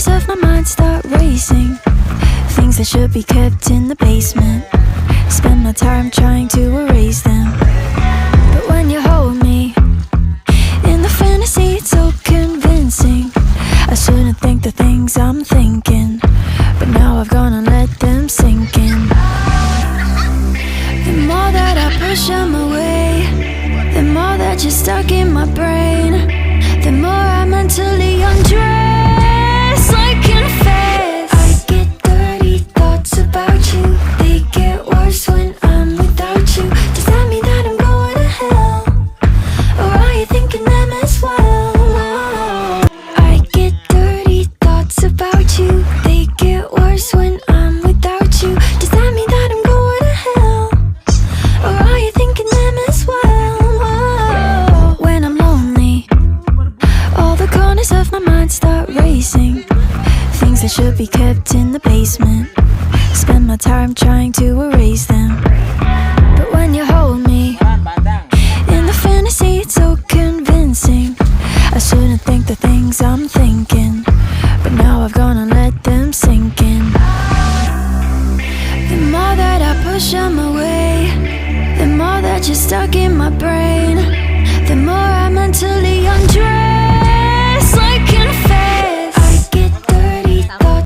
corners of my mind start racing. Things that should be kept in the basement. Spend my time trying to erase them. But when you hold me in the fantasy, it's so convincing. I shouldn't think the things I'm thinking, but now I've gone and let them sink in. The more that I push them away, the more that you're stuck in my brain, the more I mentally undress like in a phase. I get dirty thoughts about you, they get worse when I'm without you. Does that mean that I'm going to hell, or are you thinking them as well? I get dirty thoughts about you, they get worse when I'm without you. Does that mean that I'm going to hell, or are you thinking them as well? When I'm lonely, all the corners of my mind start racing. Things that should be kept in the basement. Spend my time trying to erase them. But when you hold me in the fantasy, it's so convincing. I shouldn't think the things I'm thinking, but now I've gone and let them sink in. The more that I push them away, the more that you're stuck in my brain, the more I mentally undress